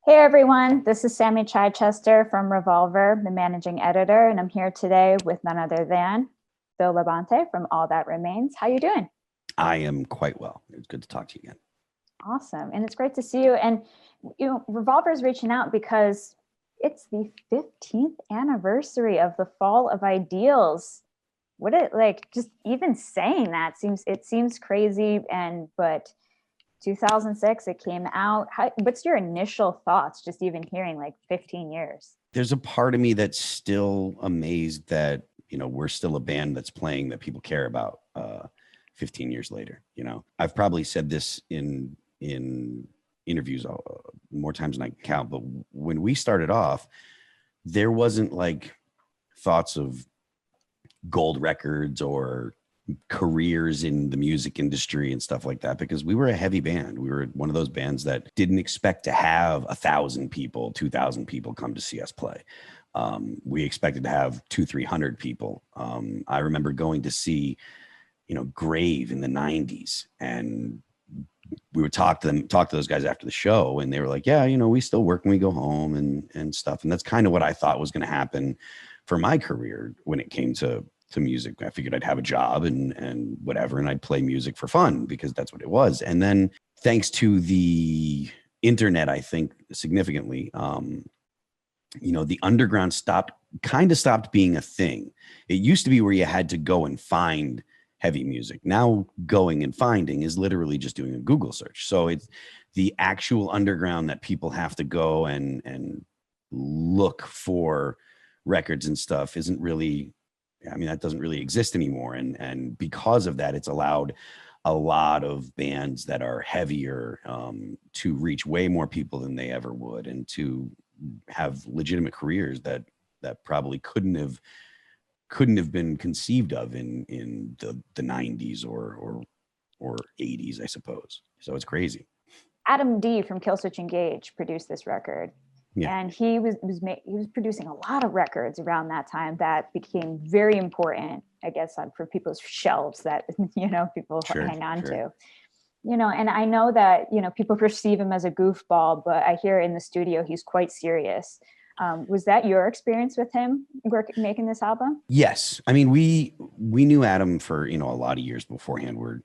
Hey everyone, this is Sammy Chichester from Revolver, the managing editor, and I'm here today with none other than Phil Labonte from All That Remains. How you doing? I am quite well. It's good to talk to you again. Awesome, and it's great to see you. And Revolver is reaching out because it's the 15th anniversary of the Fall of Ideals. What it like? Just even saying that seems crazy, but 2006 it came out. What's your initial thoughts just even hearing like 15 years? There's a part of me that's still amazed that we're still a band that's playing, that people care about 15 years later. I've probably said this in interviews more times than I can count, but when we started off, there wasn't like thoughts of gold records or careers in the music industry and stuff like that, because we were a heavy band. We were one of those bands that didn't expect to have 1,000 people, 2,000 people come to see us play. We expected to have 200-300 people. I remember going to see, Grave in the 90s, and we would talk to those guys after the show, and they were like, yeah, we still work when we go home and stuff. And that's kind of what I thought was going to happen for my career when it came to music. I figured I'd have a job and whatever, and I'd play music for fun because that's what it was. And then thanks to the internet, I think significantly, the underground stopped being a thing. It used to be where you had to go and find heavy music. Now going and finding is literally just doing a Google search. So it's the actual underground that people have to go and look for records and stuff isn't really, that doesn't really exist anymore. And because of that, it's allowed a lot of bands that are heavier to reach way more people than they ever would, and to have legitimate careers that probably couldn't have been conceived of in the 90s or 80s, I suppose. So it's crazy. Adam D from Killswitch Engage produced this record. Yeah. And he was producing a lot of records around that time that became very important, I guess, for people's shelves that, people hang on to. And I know that, people perceive him as a goofball, but I hear in the studio he's quite serious. Was that your experience with him making this album? Yes. We knew Adam for, a lot of years beforehand. We're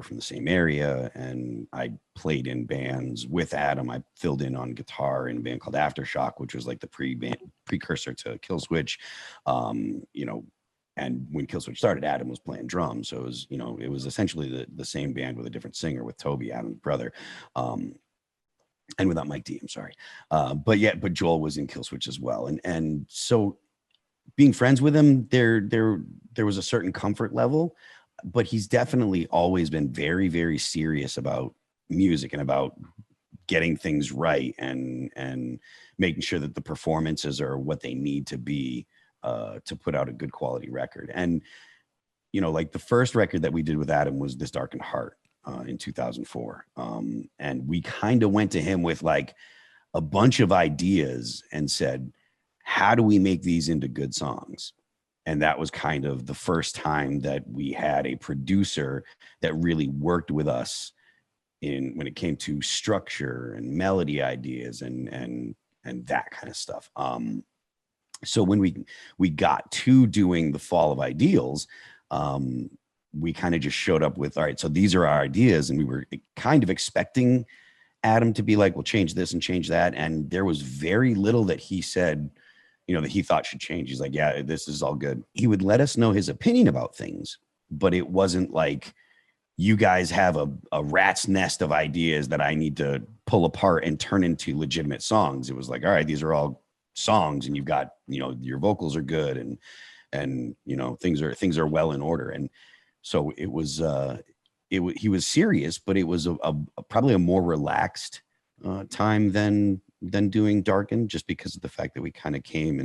from the same area, and I played in bands with Adam. I filled in on guitar in a band called Aftershock, which was like the precursor to Killswitch. And when Killswitch started, Adam was playing drums. So it was essentially the same band with a different singer, with Toby, Adam's brother. And without Mike D, I'm sorry. But Joel was in Killswitch as well. And so being friends with him, there was a certain comfort level, but he's definitely always been very, very serious about music and about getting things right and making sure that the performances are what they need to be to put out a good quality record. And, like the first record that we did with Adam was This Darkened Heart. In 2004. And we kind of went to him with like a bunch of ideas and said, how do we make these into good songs? And that was kind of the first time that we had a producer that really worked with us when it came to structure and melody ideas and that kind of stuff. So when we got to doing the Fall of Ideals, we kind of just showed up with, all right, so these are our ideas. And we were kind of expecting Adam to be like, well, change this and change that. And there was very little that he said, that he thought should change. He's like, yeah, this is all good. He would let us know his opinion about things, but it wasn't like, you guys have a rat's nest of ideas that I need to pull apart and turn into legitimate songs. It was like, all right, these are all songs, and you've got, your vocals are good, and things are well in order. And so it was, he was serious, but it was probably a more relaxed time than doing Darkened, just because of the fact that we kind of came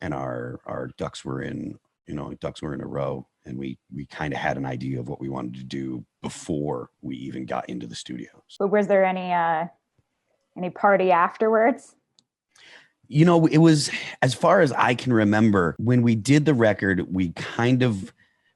and our ducks were in a row, and we kind of had an idea of what we wanted to do before we even got into the studio. But was there any party afterwards? It was, as far as I can remember, when we did the record,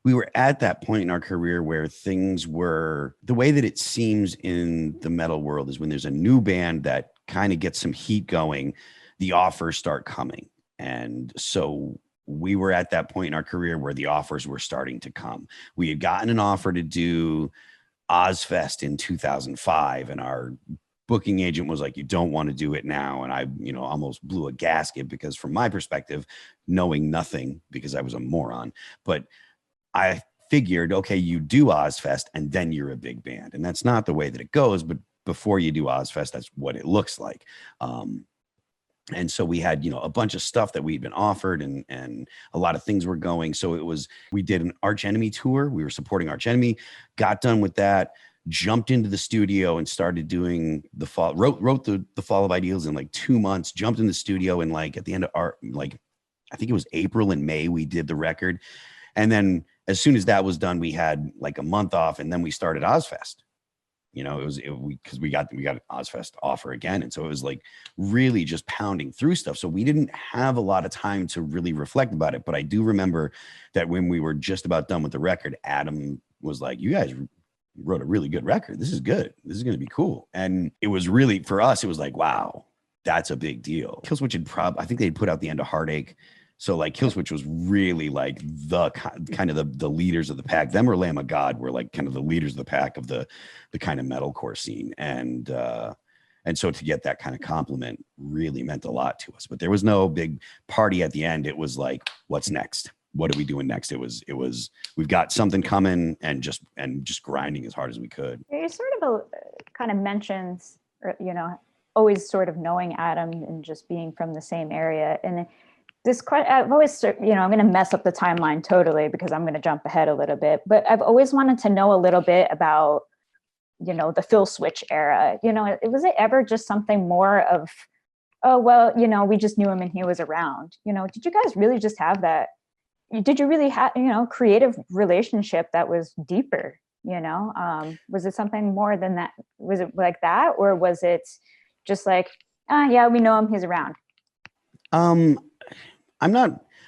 we were at that point in our career where things were the way that it seems in the metal world is when there's a new band that kind of get some heat going, the offers start coming. And so we were at that point in our career where the offers were starting to come. We had gotten an offer to do Ozfest in 2005, and our booking agent was like, you don't want to do it now. And I, almost blew a gasket, because from my perspective, knowing nothing, because I was a moron, but I figured, okay, you do Ozfest and then you're a big band. And that's not the way that it goes, but before you do Ozfest, that's what it looks like. And so we had, a bunch of stuff that we'd been offered, and a lot of things were going. So we did an Arch Enemy tour. We were supporting Arch Enemy, got done with that, jumped into the studio and started doing the fall, wrote the Fall of Ideals in like 2 months, jumped in the studio, and like at the end of I think it was April and May, we did the record. And then as soon as that was done, we had like a month off, and then we started Ozfest. Because we got an Ozfest offer again. And so it was like really just pounding through stuff. So we didn't have a lot of time to really reflect about it. But I do remember that when we were just about done with the record, Adam was like, you guys wrote a really good record. This is good. This is going to be cool. And it was really, for us, it was like, wow, that's a big deal. Killswitch I think they'd put out The End of Heartache. So like Killswitch was really like the kind of the leaders of the pack. Them or Lamb of God were like kind of the leaders of the pack of the kind of metalcore scene. And so to get that kind of compliment really meant a lot to us. But there was no big party at the end. It was like, what's next? What are we doing next? It was we've got something coming, and just grinding as hard as we could. You sort of kind of mentions, always sort of knowing Adam and just being from the same area. And I've always, I'm going to mess up the timeline totally because I'm going to jump ahead a little bit, but I've always wanted to know a little bit about, the Phil Switch era. Was it ever just something more of, oh, well, we just knew him and he was around? Did you guys really just have that? Did you really have, creative relationship that was deeper? Was it something more than that? Was it like that? Or was it just like, yeah, we know him, he's around?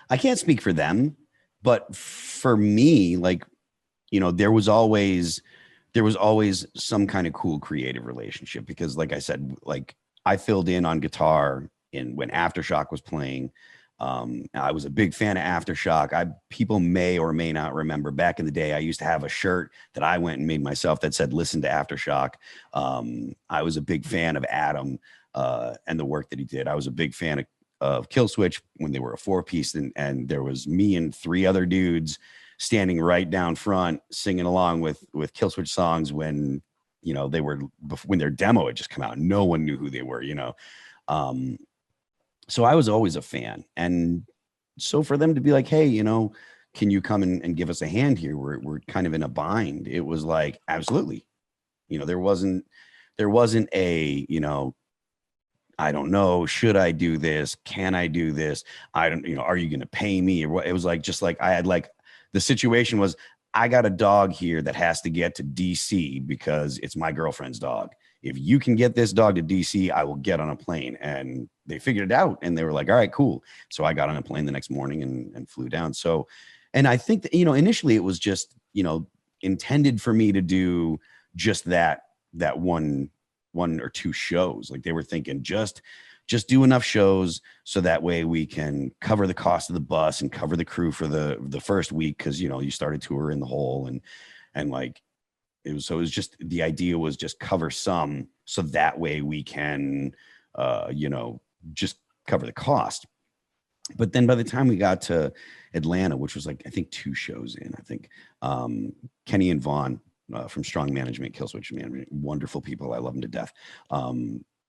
I can't speak for them, but for me, like, there was always some kind of cool creative relationship, because like I said, like I filled in on guitar when Aftershock was playing. I was a big fan of Aftershock. People may or may not remember, back in the day, I used to have a shirt that I went and made myself that said, "Listen to Aftershock." I was a big fan of Adam, and the work that he did. I was a big fan of Killswitch when they were a 4-piece, and there was me and 3 other dudes standing right down front singing along with Killswitch songs when when their demo had just come out. No one knew who they were. So I was always a fan, and so for them to be like, hey, can you come and give us a hand here, we're kind of in a bind, it was like, absolutely. There wasn't a I don't know, should I do this? Can I do this? I don't, are you going to pay me? Or what? It was like, just like I had the situation was, I got a dog here that has to get to DC because it's my girlfriend's dog. If you can get this dog to DC, I will get on a plane. And they figured it out, and they were like, all right, cool. So I got on a plane the next morning and flew down. So, and I think that, initially it was just, intended for me to do just that one or 2 shows. Like they were thinking just do enough shows so that way we can cover the cost of the bus and cover the crew for the first week, because you started tour in the hole, and like it was just, the idea was just cover some so that way we can just cover the cost. But then by the time we got to Atlanta, which was like I think 2 shows in, I think Kenny and Vaughn from Strong Management, Killswitch Management, wonderful people. I love them to death.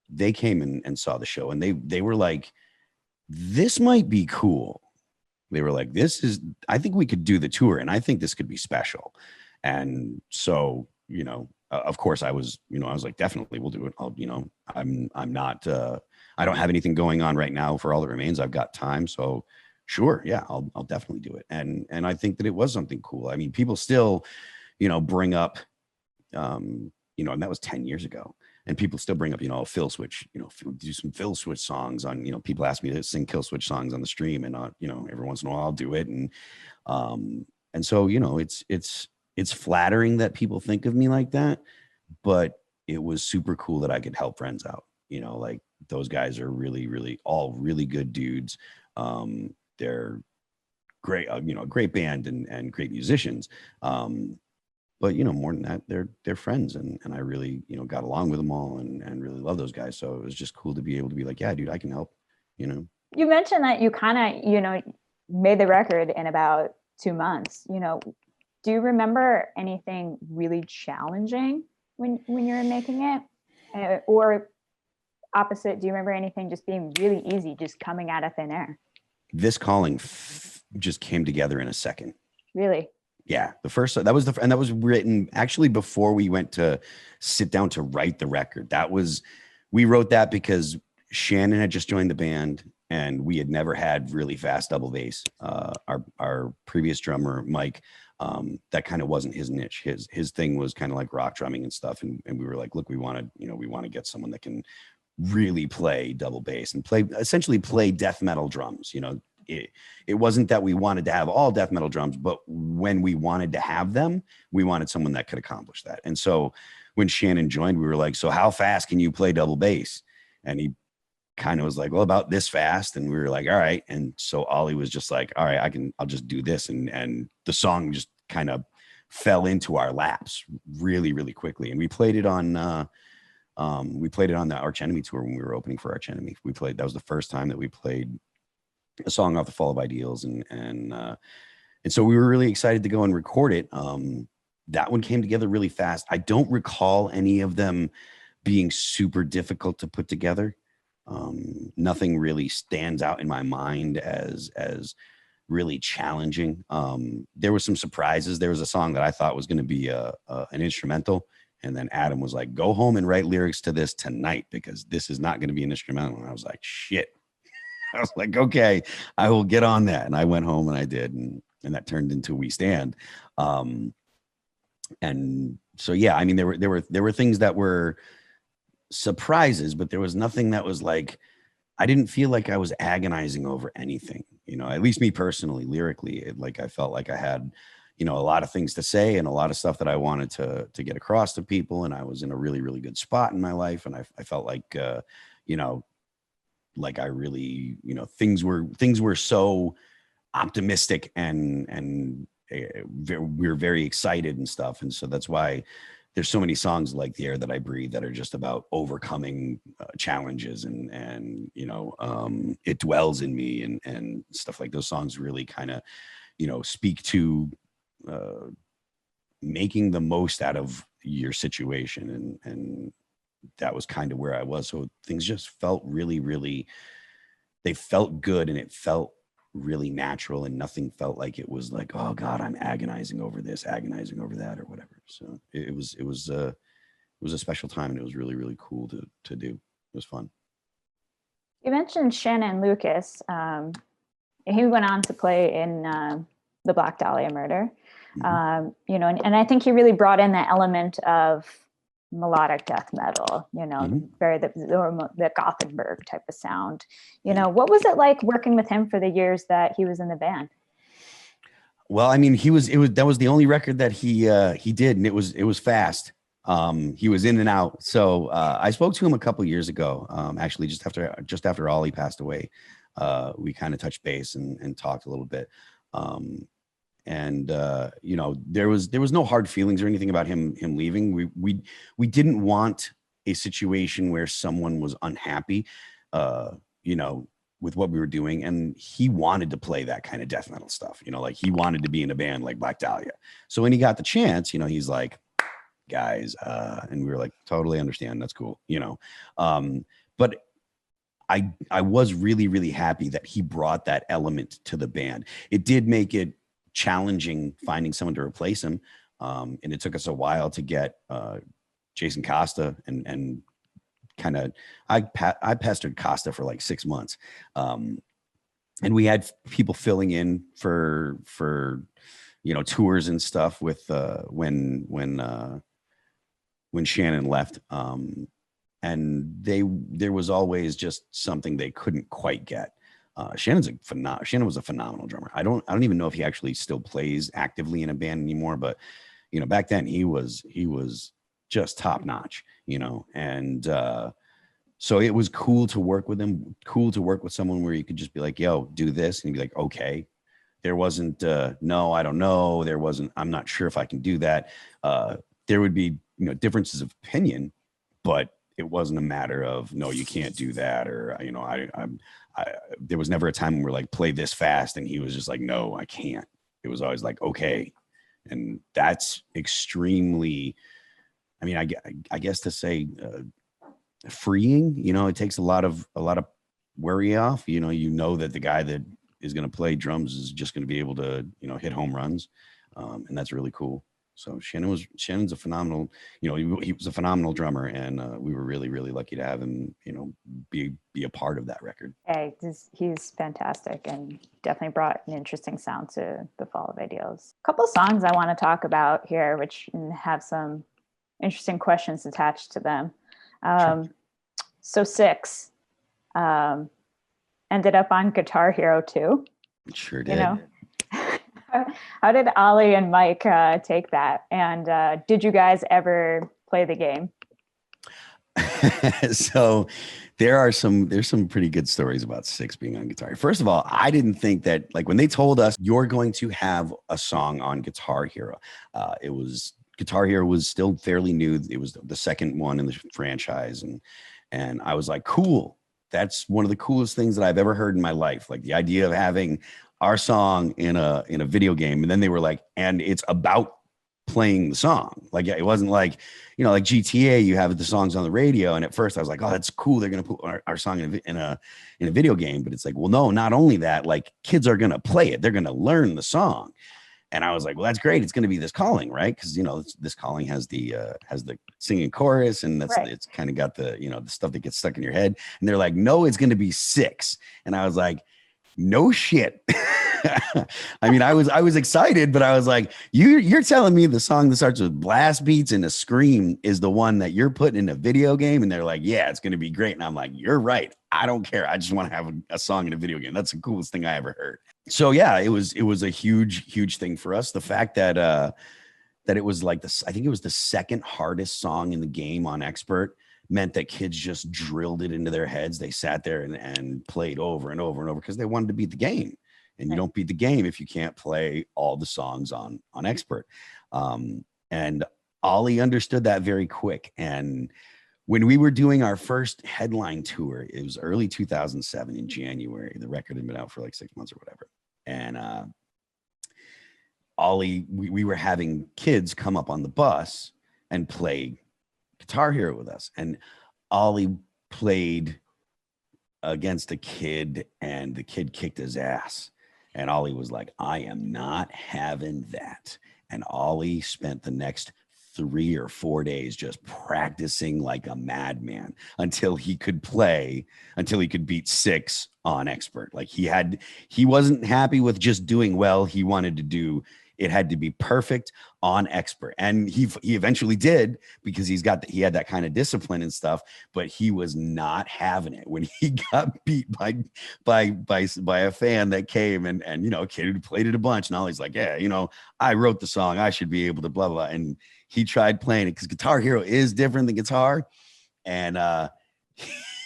They came and saw the show, and they were like, this might be cool. They were like, I think we could do the tour, and I think this could be special. And so, of course I was like, definitely we'll do it. I'm not, I don't have anything going on right now for All That Remains. I've got time. So sure. Yeah, I'll definitely do it. And I think that it was something cool. I mean, people still, bring up, and that was 10 years ago, and people still bring up, Phil Switch, do some Phil Switch songs on, people ask me to sing Killswitch songs on the stream, and, every once in a while I'll do it. And so, it's flattering that people think of me like that, but it was super cool that I could help friends out, like those guys are all really good dudes. They're great, a great band and great musicians. But more than that, they're friends, and I really, got along with them all and really love those guys. So it was just cool to be able to be like, yeah, dude, I can help. You mentioned that you kind of, made the record in about 2 months. Do you remember anything really challenging when you were making it, or opposite? Do you remember anything just being really easy, just coming out of thin air? This calling just came together in a second. Really? Yeah, that was written actually before we went to sit down to write the record. We wrote that because Shannon had just joined the band, and we had never had really fast double bass. Our previous drummer, Mike, that kind of wasn't his niche. His thing was kind of like rock drumming and stuff. And we were like, look, we want to get someone that can really play double bass and essentially play death metal drums. It wasn't that we wanted to have all death metal drums, but when we wanted to have them, we wanted someone that could accomplish that. And so when Shannon joined, we were like, so how fast can you play double bass? And he kind of was like, well, about this fast. And we were like, all right. And so Oli was just like, all right, I'll just do this. And the song just kind of fell into our laps really, really quickly. And we played it on the Arch Enemy tour when we were opening for Arch Enemy. That was the first time that we played a song off the Fall of Ideals. And so we were really excited to go and record it. That one came together really fast. I don't recall any of them being super difficult to put together. Nothing really stands out in my mind as really challenging. There were some surprises. There was a song that I thought was going to be an instrumental, and then Adam was like, go home and write lyrics to this tonight, because this is not going to be an instrumental. And I was like, shit. I was like, okay, I will get on that. And I went home and I did, and that turned into We Stand. And so, yeah, I mean, there were things that were surprises, but there was nothing that was like, I didn't feel like I was agonizing over anything, at least me personally, lyrically. I felt like I had, a lot of things to say and a lot of stuff that I wanted to get across to people. And I was in a really, really good spot in my life. And I felt like, like I really, things were so optimistic and we're very excited and stuff. And so that's why there's so many songs like The Air That I Breathe that are just about overcoming challenges and It Dwells in Me and stuff like those songs really kind of, speak to making the most out of your situation. And that was kind of where I was. So things just felt really, really, they felt good, and it felt really natural, and nothing felt like it was like, oh God, I'm agonizing over this, agonizing over that, or whatever. So it was a special time, and it was really, really cool to do. It was fun. You mentioned Shannon Lucas. He went on to play in the Black Dahlia Murder. Mm-hmm. And I think he really brought in that element of melodic death metal, mm-hmm. very the Gothenburg type of sound. What was it like working with him for the years that he was in the band? Well, I mean, that was the only record that he did, and it was fast. He was in and out. So I spoke to him a couple years ago, actually just after Oli passed away. We kind of touched base and talked a little bit. And there was no hard feelings or anything about him leaving. We didn't want a situation where someone was unhappy, with what we were doing. And he wanted to play that kind of death metal stuff, like he wanted to be in a band like Black Dahlia. So when he got the chance, he's like, guys, and we were like, totally understand. That's cool. But I was really, really happy that he brought that element to the band. It did make it challenging finding someone to replace him. And it took us a while to get Jason Costa and kind of, I pestered Costa for like 6 months. And we had people filling in for tours and stuff with when Shannon left. And there was always just something they couldn't quite get. Shannon was a phenomenal drummer. I don't even know if he actually still plays actively in a band anymore, but back then he was just top notch, and So it was cool to work with him, cool to work with someone where you could just be like, yo, do this. And he'd be like, okay. There wasn't, no, I don't know. There wasn't, I'm not sure if I can do that. There would be, differences of opinion, but it wasn't a matter of, no, you can't do that. Or, there was never a time when we're like, play this fast. And he was just like, no, I can't. It was always like, okay. And that's extremely, I mean, I guess to say freeing, it takes a lot of worry off, that the guy that is going to play drums is just going to be able to, hit home runs. And that's really cool. So Shannon's a phenomenal, he was a phenomenal drummer, and we were really, really lucky to have him, be a part of that record. Hey, he's fantastic and definitely brought an interesting sound to the Fall of Ideals. A couple of songs I want to talk about here, which have some interesting questions attached to them. Sure. So 6 ended up on Guitar Hero 2. It sure did. How did Oli and Mike take that? And did you guys ever play the game? So there's some pretty good stories about 6 being on Guitar. First of all, I didn't think that, like, when they told us you're going to have a song on Guitar Hero, Guitar Hero was still fairly new. It was the second one in the franchise. And I was like, cool. That's one of the coolest things that I've ever heard in my life. Like, the idea of having our song in a video game. And then they were like, and it's about playing the song. Like, it wasn't like, like GTA, you have the songs on the radio. And at first I was like, oh, that's cool. They're going to put our song in a video game. But it's like, well, no, not only that, like, kids are going to play it. They're going to learn the song. And I was like, well, that's great. It's going to be This Calling, right? Because, This Calling has the singing chorus, and that's right. It's kind of got the, the stuff that gets stuck in your head. And they're like, no, it's going to be 6. And I was like, no shit. I mean, I was excited, but I was like, you're telling me the song that starts with blast beats and a scream is the one that you're putting in a video game? And they're like, yeah, it's going to be great. And I'm like, you're right. I don't care. I just want to have a song in a video game. That's the coolest thing I ever heard. So yeah, it was a huge thing for us. The fact that it was like this, I think it was the second hardest song in the game on Expert, meant that kids just drilled it into their heads. They sat there and played over and over and over because they wanted to beat the game. And you don't beat the game if you can't play all the songs on Expert. And Oli understood that very quick. And when we were doing our first headline tour, it was early 2007 in January. The record had been out for like 6 months or whatever. And Oli, we were having kids come up on the bus and play Guitar Hero with us. And Oli played against a kid, and the kid kicked his ass. And Oli was like, I am not having that. And Oli spent the next 3 or 4 days just practicing like a madman until he could beat 6 on Expert. Like, he wasn't happy with just doing well. He wanted to do, it had to be perfect on Expert. And he eventually did, because he had that kind of discipline and stuff, but he was not having it when he got beat by a fan that came and a kid who played it a bunch. And Ollie's like, yeah, I wrote the song, I should be able to blah, blah. And he tried playing it because Guitar Hero is different than guitar. And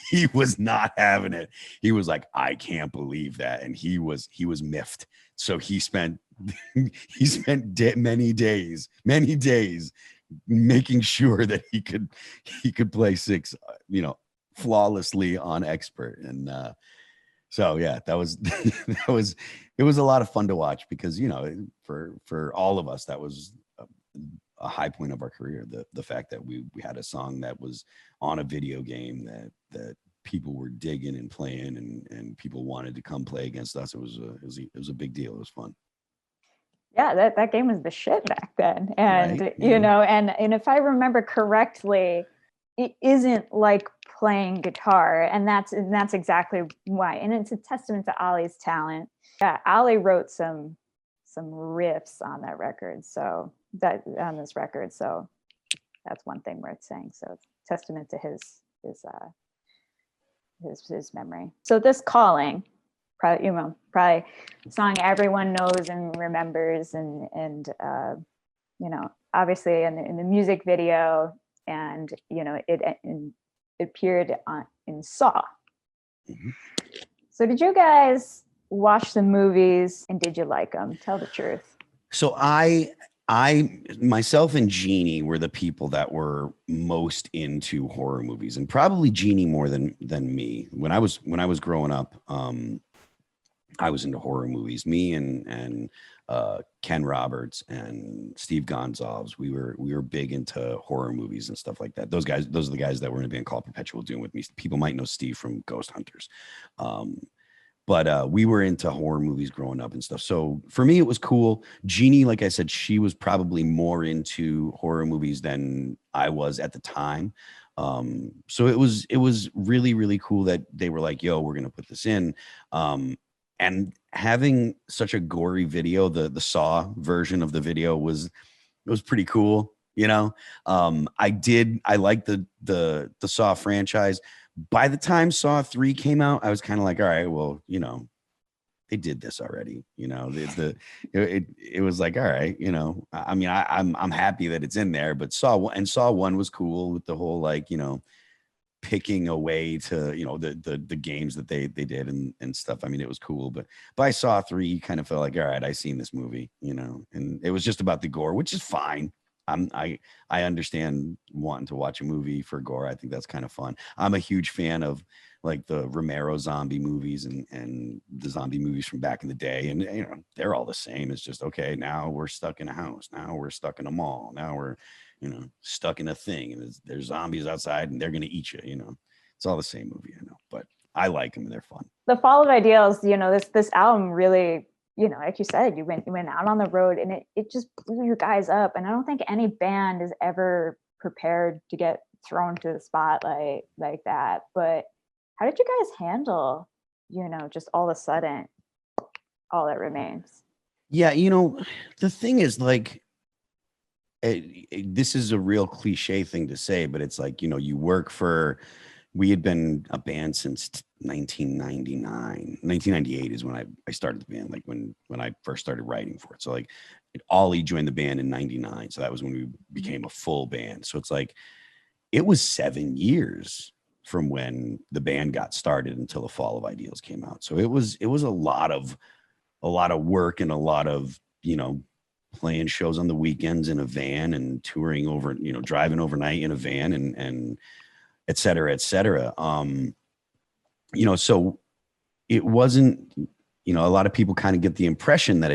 he was not having it. He was like, I can't believe that. And he was miffed. So he spent many days making sure that he could play 6, flawlessly on Expert. And so yeah, that was it was a lot of fun to watch, because for all of us, that was a high point of our career. The fact that we had a song that was on a video game that people were digging and playing, and people wanted to come play against us. It was a big deal. It was fun. Yeah, that game was the shit back then. And, right? Yeah. And if I remember correctly, it isn't like playing guitar. And that's exactly why. And it's a testament to Oli's talent. Yeah, Oli wrote some riffs on that record. So on this record. So that's one thing worth saying. So it's a testament to his memory. So This Calling, probably a song everyone knows and remembers, and obviously in the music video, and it appeared in Saw. Mm-hmm. So did you guys watch the movies and did you like them? Tell the truth. So I myself and Jeannie were the people that were most into horror movies, and probably Jeannie more than me. When I was growing up, I was into horror movies. Me and Ken Roberts and Steve Gonzalez, we were big into horror movies and stuff like that. Those are the guys that were in a band called Perpetual Doom with me. People might know Steve from Ghost Hunters. But we were into horror movies growing up and stuff. So for me, it was cool. Jeannie, like I said, she was probably more into horror movies than I was at the time. So it was really, really cool that they were like, yo, we're going to put this in. And having such a gory video, the Saw version of the video was pretty cool. You know, I liked the Saw franchise. By the time Saw 3 came out, I was kind of like, all right, well, you know, they did this already. You know, it was like, all right, you know, I mean, I'm happy that it's in there, but Saw 1 was cool with the whole, like, you know, picking away to, you know, the games that they did and stuff. I mean, it was cool, but by Saw 3, you kind of felt like, all right, I seen this movie, you know, and it was just about the gore, which is fine. I understand wanting to watch a movie for gore. I think that's kind of fun. I'm a huge fan of like the Romero zombie movies and the zombie movies from back in the day. And, you know, they're all the same. It's just, okay, now we're stuck in a house. Now we're stuck in a mall. Now we're, you know, stuck in a thing, and there's zombies outside and they're going to eat you. You know, it's all the same movie, I know, but I like them and they're fun. The Fall of Ideals, you know, this album really, you know, like you said, you went out on the road and it just blew you guys up. And I don't think any band is ever prepared to get thrown to the spotlight like that. But how did you guys handle, you know, just all of a sudden, All That Remains? Yeah, you know, the thing is, like, this is a real cliche thing to say, but it's like, you know, we had been a band since 1999. 1998 is when I started the band, like when I first started writing for it. So like Oli joined the band in 99. So that was when we became a full band. So it's like, it was 7 years from when the band got started until The Fall of Ideals came out. So it was a lot of work and a lot of, you know, playing shows on the weekends in a van and touring over, you know, driving overnight in a van and et cetera, et cetera. You know, so it wasn't, you know, a lot of people kind of get the impression that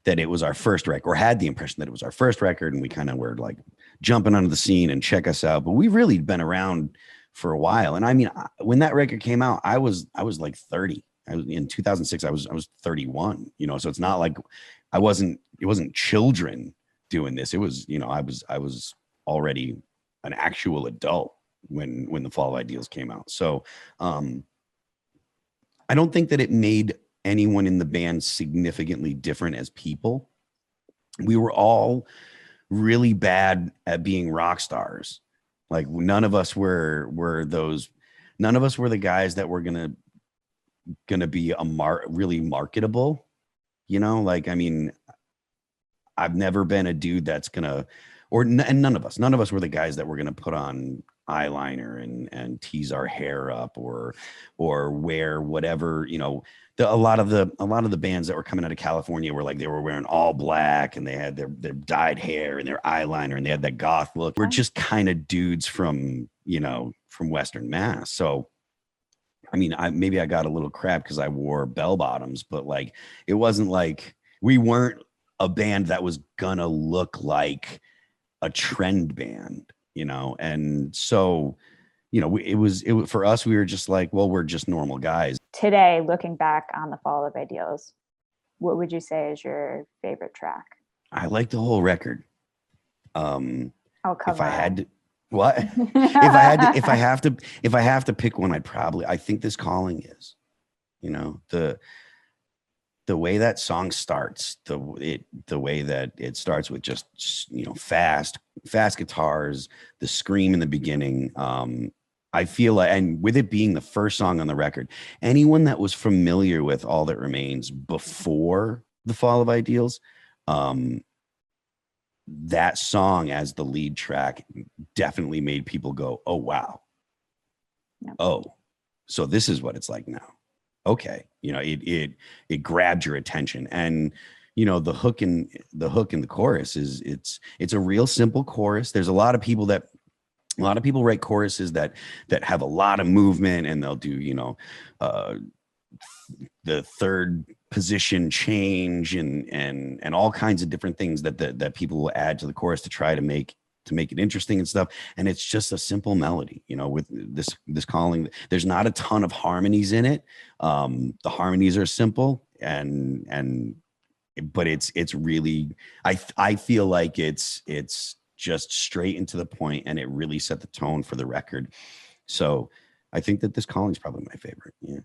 it was our first record, or had the impression that it was our first record. And we kind of were like jumping onto the scene and check us out, but we've really been around for a while. And I mean, when that record came out, I was like 30. In 2006, I was 31, you know, so it's not like it wasn't children doing this. It was, you know, I was already an actual adult when The Fall of Ideals came out. So I don't think that it made anyone in the band significantly different as people. We were all really bad at being rock stars. Like none of us were the guys that were gonna be really marketable, you know. Like, I mean, I've never been a dude that's gonna, and none of us were the guys that were gonna put on eyeliner and tease our hair up or wear whatever, you know. A lot of the bands that were coming out of California were like, they were wearing all black and they had their dyed hair and their eyeliner and they had that goth look. We're just kind of dudes from, you know, from Western Mass. So I mean, maybe I got a little crap because I wore bell bottoms, but like, it wasn't like we weren't a band that was gonna look like a trend band, you know. And so, you know, it was for us, we were just like, well, we're just normal guys. Today, looking back on The Fall of Ideals, what would you say is your favorite track? I like the whole record. Oh, come if I on. had to, what? if I have to pick one, I think This Calling is, you know, the way that song starts, the way that it starts with just, you know, fast guitars, the scream in the beginning. I feel like, and with it being the first song on the record, anyone that was familiar with All That Remains before The Fall of Ideals, that song as the lead track definitely made people go, oh, wow. Yeah. Oh, so this is what it's like now. Okay. You know, it grabbed your attention. And, you know, the hook and the chorus is it's a real simple chorus. There's a lot of people write choruses that have a lot of movement, and they'll do, you know, the third position change and all kinds of different things that people will add to the chorus to try to make it interesting and stuff. And it's just a simple melody, you know, with this calling. There's not a ton of harmonies in it. The harmonies are simple but it's really, I feel like it's just straight and to the point, and it really set the tone for the record. So I think that this calling is probably my favorite. Yeah.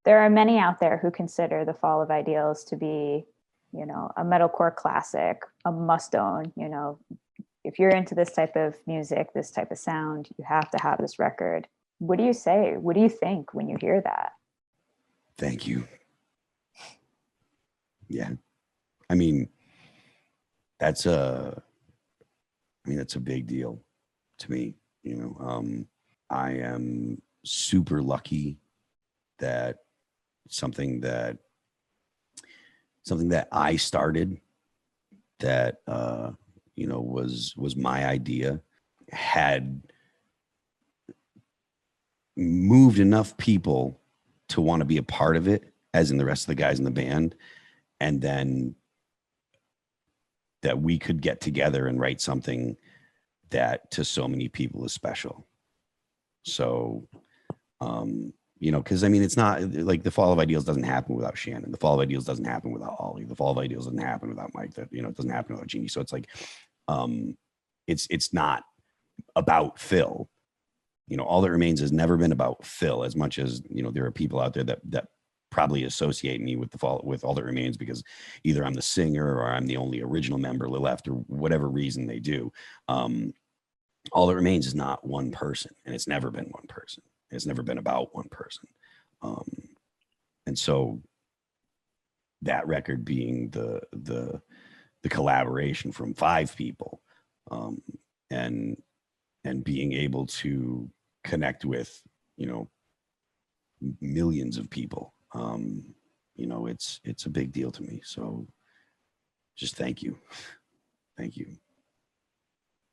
There are many out there who consider The Fall of Ideals to be, you know, a metalcore classic, a must own. You know, if you're into this type of music, this type of sound, you have to have this record. What do you say? What do you think when you hear that? Thank you. Yeah. I mean, that's a big deal to me. You know, I am super lucky that something that I started that, you know, was my idea, had moved enough people to want to be a part of it, as in the rest of the guys in the band. And then that we could get together and write something that to so many people is special. So, you know, because I mean, it's not like The Fall of Ideals doesn't happen without Shannon. The Fall of Ideals doesn't happen without Oli. The Fall of Ideals doesn't happen without Mike. That, you know, it doesn't happen without Jeanne. So it's like, it's not about Phil. You know, All That Remains has never been about Phil, as much as, you know, there are people out there that probably associate me with All That Remains because either I'm the singer or I'm the only original member left, or whatever reason they do. All That Remains is not one person, and it's never been one person. It's never been about one person. And so that record being the collaboration from 5 people, and being able to connect with, you know, millions of people, you know, it's a big deal to me. So just thank you. Thank you.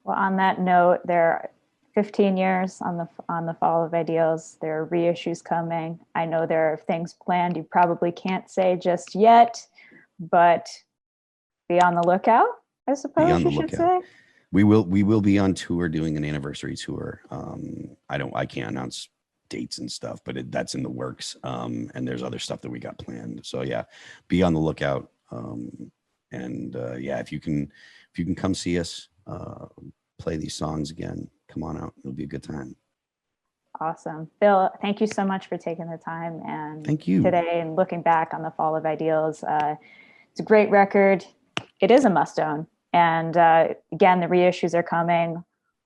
Well, on that note, there are 15 years on the Fall of Ideals. There are reissues coming. I know there are things planned you probably can't say just yet, but be on the lookout, I suppose you should say. We will be on tour doing an anniversary tour. I can't announce dates and stuff, but that's in the works. And there's other stuff that we got planned. So yeah, be on the lookout. Yeah, if you can come see us, play these songs again, come on out. It'll be a good time. Awesome. Phil, thank you so much for taking the time and thank you today and looking back on The Fall of Ideals. It's a great record. It is a must own. And again, the reissues are coming.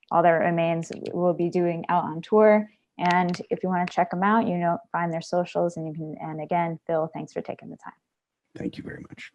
All That Remains will be doing out on tour. And if you want to check them out, you know, find their socials, and you can. And again, Phil, thanks for taking the time. Thank you very much.